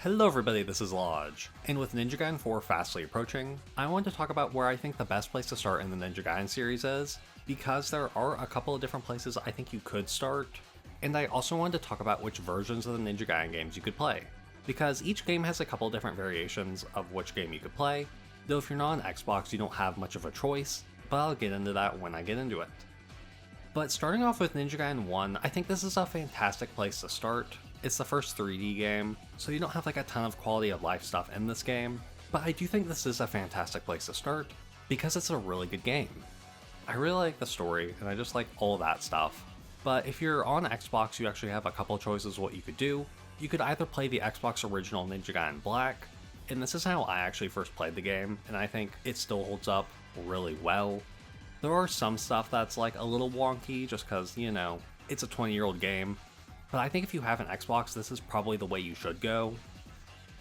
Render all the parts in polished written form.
Hello everybody, this is Llodg, and with Ninja Gaiden 4 fastly approaching, I wanted to talk about where I think the best place to start in the Ninja Gaiden series is, because there are a couple of different places I think you could start, and I also wanted to talk about which versions of the Ninja Gaiden games you could play, because each game has a couple different variations of which game you could play, though if you're not on Xbox you don't have much of a choice, but I'll get into that when I get into it. But starting off with Ninja Gaiden 1, I think this is a fantastic place to start. It's the first 3D game, so you don't have like a ton of quality of life stuff in this game, but I do think this is a fantastic place to start, because it's a really good game. I really like the story, and I just like all that stuff. But if you're on Xbox, you actually have a couple choices what you could do. You could either play the Xbox original Ninja Gaiden Black, and this is how I actually first played the game, and I think it still holds up really well. There are some stuff that's like a little wonky, just cause, you know, it's a 20-year-old game, but I think if you have an Xbox, this is probably the way you should go.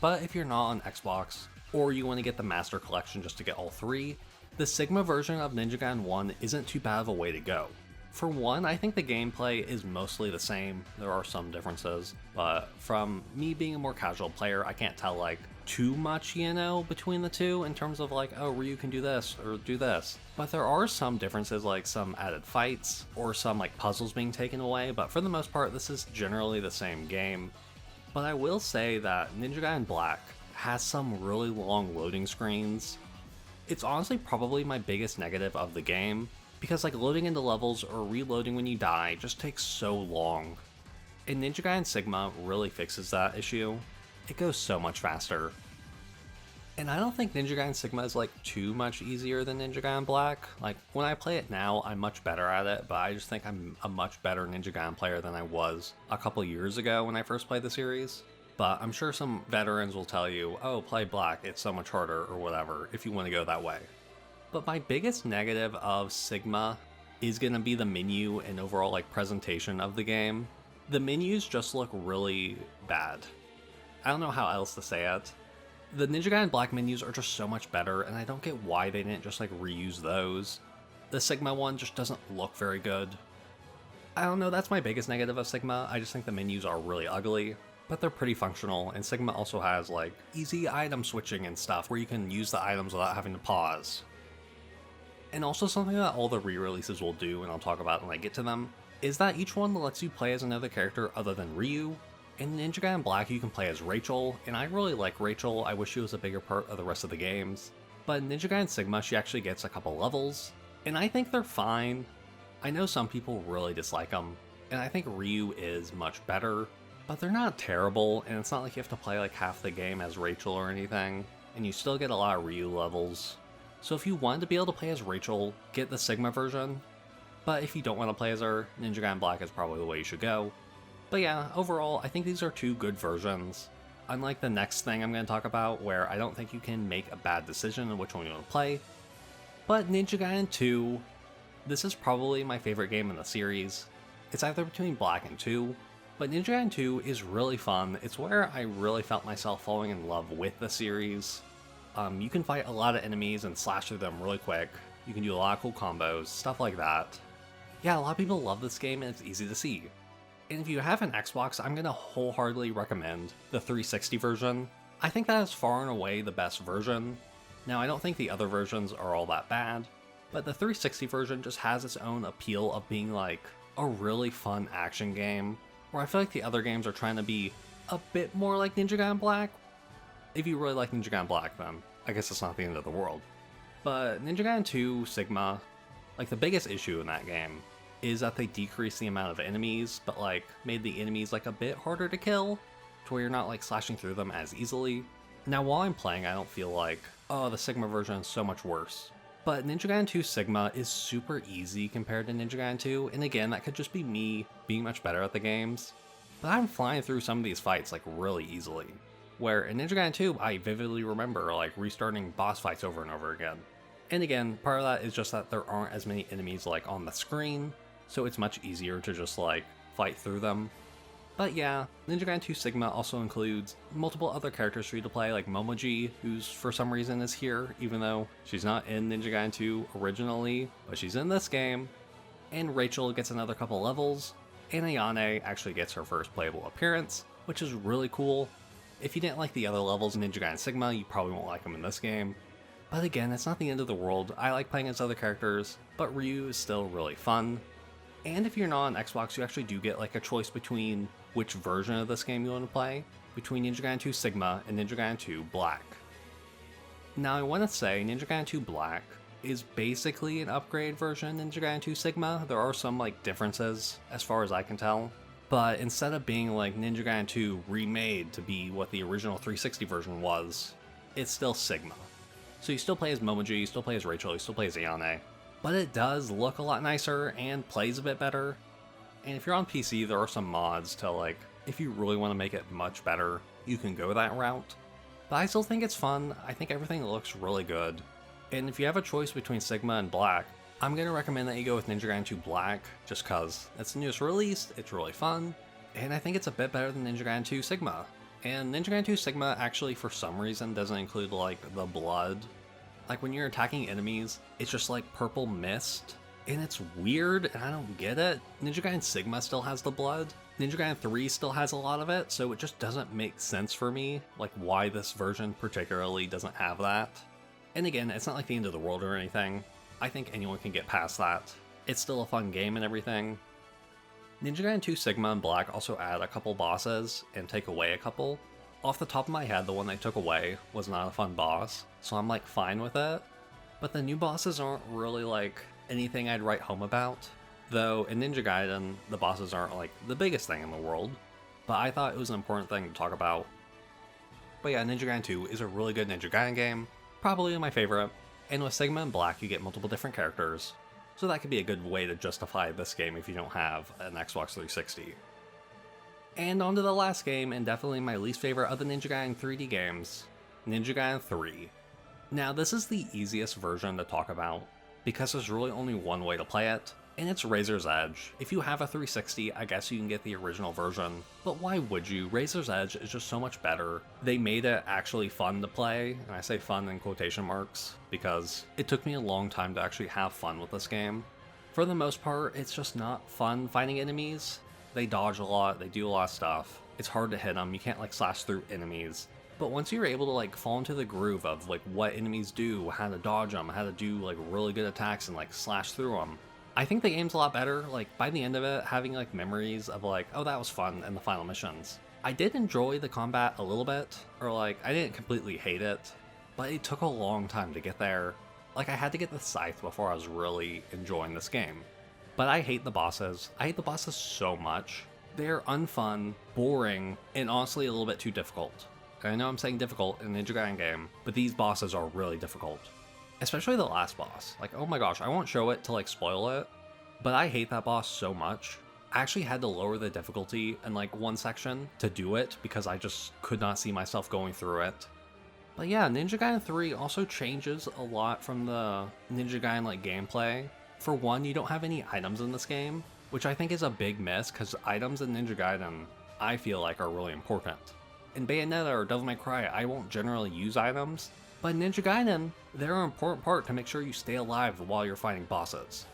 But if you're not on Xbox, or you want to get the Master Collection just to get all three, the Sigma version of Ninja Gaiden 1 isn't too bad of a way to go. For one, I think the gameplay is mostly the same. There are some differences, but from me being a more casual player, I can't tell like too much, you know, between the two in terms of like, oh, Ryu can do this or do this. But there are some differences, like some added fights or some like puzzles being taken away, but for the most part, this is generally the same game. But I will say that Ninja Gaiden Black has some really long loading screens. It's honestly probably my biggest negative of the game, because like loading into levels or reloading when you die just takes so long. And Ninja Gaiden Sigma really fixes that issue. It goes so much faster. And I don't think Ninja Gaiden Sigma is like too much easier than Ninja Gaiden Black. Like when I play it now, I'm much better at it, but I just think I'm a much better Ninja Gaiden player than I was a couple years ago when I first played the series. But I'm sure some veterans will tell you, oh, play Black, it's so much harder or whatever, if you want to go that way. But my biggest negative of Sigma is going to be the menu and overall like presentation of the game. The menus just look really bad. I don't know how else to say it. The Ninja Gaiden Black menus are just so much better, and I don't get why they didn't just like reuse those. The Sigma one just doesn't look very good. I don't know, that's my biggest negative of Sigma. I just think the menus are really ugly, but they're pretty functional, and Sigma also has like easy item switching and stuff where you can use the items without having to pause. And also something that all the re-releases will do, and I'll talk about when I get to them, is that each one lets you play as another character other than Ryu. In Ninja Gaiden Black you can play as Rachel, and I really like Rachel. I wish she was a bigger part of the rest of the games. But in Ninja Gaiden Sigma she actually gets a couple levels, and I think they're fine. I know some people really dislike them, and I think Ryu is much better, but they're not terrible, and it's not like you have to play like half the game as Rachel or anything, and you still get a lot of Ryu levels. So if you want to be able to play as Rachel, get the Sigma version. But if you don't want to play as her, Ninja Gaiden Black is probably the way you should go. But yeah, overall, I think these are two good versions. Unlike the next thing I'm going to talk about, where I don't think you can make a bad decision on which one you want to play. But Ninja Gaiden 2, this is probably my favorite game in the series. It's either between Black and 2, but Ninja Gaiden 2 is really fun. It's where I really felt myself falling in love with the series. You can fight a lot of enemies and slash through them really quick. You can do a lot of cool combos, stuff like that. Yeah, a lot of people love this game and it's easy to see. And if you have an Xbox, I'm going to wholeheartedly recommend the 360 version. I think that is far and away the best version. Now, I don't think the other versions are all that bad, but the 360 version just has its own appeal of being like a really fun action game, where I feel like the other games are trying to be a bit more like Ninja Gaiden Black. If you really like Ninja Gaiden Black, then I guess it's not the end of the world. But Ninja Gaiden 2 Sigma, like the biggest issue in that game is that they decreased the amount of enemies, but like made the enemies like a bit harder to kill, to where you're not like slashing through them as easily. Now while I'm playing, I don't feel like, oh, the Sigma version is so much worse. But Ninja Gaiden 2 Sigma is super easy compared to Ninja Gaiden 2, and again, that could just be me being much better at the games. But I'm flying through some of these fights like really easily. Where in Ninja Gaiden 2, I vividly remember like restarting boss fights over and over again. And again, part of that is just that there aren't as many enemies like on the screen, so it's much easier to just like fight through them. But yeah, Ninja Gaiden 2 Sigma also includes multiple other characters for you to play, like Momoji, who's for some reason is here, even though she's not in Ninja Gaiden 2 originally, but she's in this game. And Rachel gets another couple levels, and Ayane actually gets her first playable appearance, which is really cool. If you didn't like the other levels in Ninja Gaiden Sigma, you probably won't like them in this game. But again, it's not the end of the world. I like playing as other characters, but Ryu is still really fun. And if you're not on Xbox, you actually do get like a choice between which version of this game you want to play, between Ninja Gaiden 2 Sigma and Ninja Gaiden 2 Black. Now I want to say Ninja Gaiden 2 Black is basically an upgrade version of Ninja Gaiden 2 Sigma. There are some like differences as far as I can tell, but instead of being like Ninja Gaiden 2 remade to be what the original 360 version was, it's still Sigma. So you still play as Momoji, you still play as Rachel, you still play as Ayane, but it does look a lot nicer and plays a bit better. And if you're on PC, there are some mods to like, if you really want to make it much better, you can go that route. But I still think it's fun. I think everything looks really good. And if you have a choice between Sigma and Black, I'm going to recommend that you go with Ninja Gaiden 2 Black, just cause it's the newest release, it's really fun, and I think it's a bit better than Ninja Gaiden 2 Sigma. And Ninja Gaiden 2 Sigma actually for some reason doesn't include like the blood. Like when you're attacking enemies, it's just like purple mist, and it's weird and I don't get it. Ninja Gaiden Sigma still has the blood, Ninja Gaiden 3 still has a lot of it, so it just doesn't make sense for me, like why this version particularly doesn't have that. And again, it's not like the end of the world or anything. I think anyone can get past that. It's still a fun game and everything. Ninja Gaiden 2 Sigma and Black also add a couple bosses and take away a couple. Off the top of my head, the one they took away was not a fun boss, so I'm like fine with it. But the new bosses aren't really like anything I'd write home about. Though in Ninja Gaiden, the bosses aren't like the biggest thing in the world. But I thought it was an important thing to talk about. But yeah, Ninja Gaiden 2 is a really good Ninja Gaiden game. Probably my favorite, and with Sigma and Black you get multiple different characters, so that could be a good way to justify this game if you don't have an Xbox 360. And on to the last game, and definitely my least favorite of the Ninja Gaiden 3D games, Ninja Gaiden 3. Now this is the easiest version to talk about, because there's really only one way to play it, and it's Razor's Edge. If you have a 360, I guess you can get the original version, but why would you? Razor's Edge is just so much better. They made it actually fun to play, and I say fun in quotation marks, because it took me a long time to actually have fun with this game. For the most part, it's just not fun fighting enemies. They dodge a lot, they do a lot of stuff. It's hard to hit them, you can't like slash through enemies. But once you're able to like fall into the groove of like what enemies do, how to dodge them, how to do like really good attacks and like slash through them, I think the game's a lot better. Like by the end of it, having like memories of like, oh that was fun in the final missions. I did enjoy the combat a little bit, or like I didn't completely hate it, but it took a long time to get there. Like I had to get the scythe before I was really enjoying this game. But I hate the bosses. I hate the bosses so much. They're unfun, boring, and honestly a little bit too difficult. I know I'm saying difficult in a Ninja Gaiden game, but these bosses are really difficult. Especially the last boss. Like, oh my gosh, I won't show it to like spoil it, but I hate that boss so much. I actually had to lower the difficulty in like one section to do it because I just could not see myself going through it. But yeah, Ninja Gaiden 3 also changes a lot from the Ninja Gaiden like gameplay. For one, you don't have any items in this game, which I think is a big miss because items in Ninja Gaiden I feel like are really important. In Bayonetta or Devil May Cry, I won't generally use items, but in Ninja Gaiden, they're an important part to make sure you stay alive while you're fighting bosses.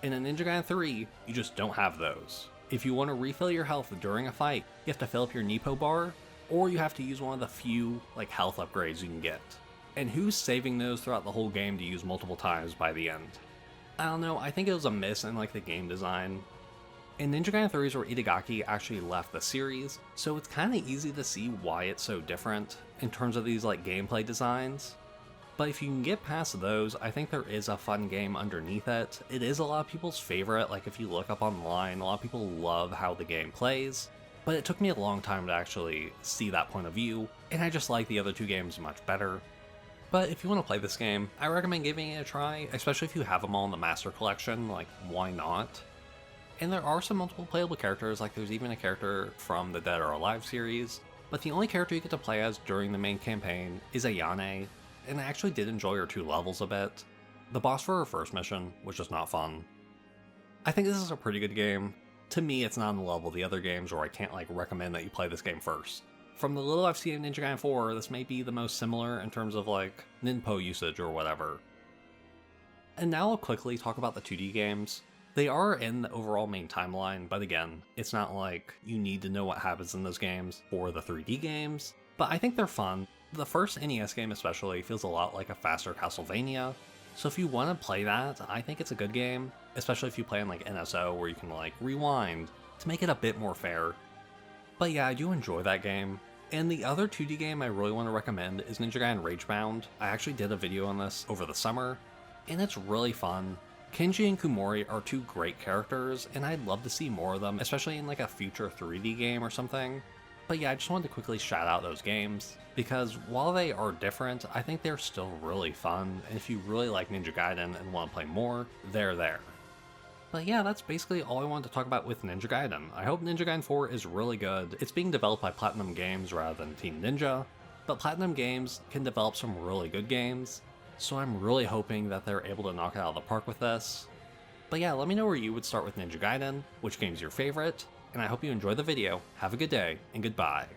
In Ninja Gaiden 3, you just don't have those. If you want to refill your health during a fight, you have to fill up your Nepo bar, or you have to use one of the few like health upgrades you can get. And who's saving those throughout the whole game to use multiple times by the end? I don't know, I think it was a miss in like the game design. In Ninja Gaiden 3 is where Itagaki actually left the series, so it's kind of easy to see why it's so different in terms of these like gameplay designs. But if you can get past those, I think there is a fun game underneath it. It is a lot of people's favorite, like if you look up online, a lot of people love how the game plays. But it took me a long time to actually see that point of view, and I just like the other two games much better. But if you want to play this game, I recommend giving it a try, especially if you have them all in the Master Collection, like why not? And there are some multiple playable characters, like there's even a character from the Dead or Alive series, but the only character you get to play as during the main campaign is Ayane, and I actually did enjoy her 2 levels a bit. The boss for her first mission was just not fun. I think this is a pretty good game. To me, it's not on the level of the other games where I can't like recommend that you play this game first. From the little I've seen in Ninja Gaiden 4, this may be the most similar in terms of like Ninpo usage or whatever. And now I'll quickly talk about the 2D games. They are in the overall main timeline, but again, it's not like you need to know what happens in those games for the 3D games. but I think they're fun. The first NES game especially feels a lot like a faster Castlevania, so if you want to play that, I think it's a good game, especially if you play on like NSO where you can like rewind to make it a bit more fair. But yeah, I do enjoy that game. And the other 2D game I really want to recommend is Ninja Gaiden Ragebound. I actually did a video on this over the summer, and it's really fun. Kenji and Kumori are two great characters, and I'd love to see more of them, especially in like a future 3D game or something. But yeah, I just wanted to quickly shout out those games, because while they are different, I think they're still really fun, and if you really like Ninja Gaiden and want to play more, they're there. But yeah, that's basically all I wanted to talk about with Ninja Gaiden. I hope Ninja Gaiden 4 is really good. It's being developed by Platinum Games rather than Team Ninja, but Platinum Games can develop some really good games, so I'm really hoping that they're able to knock it out of the park with this. But yeah, let me know where you would start with Ninja Gaiden, which game's your favorite, and I hope you enjoy the video. Have a good day, and goodbye.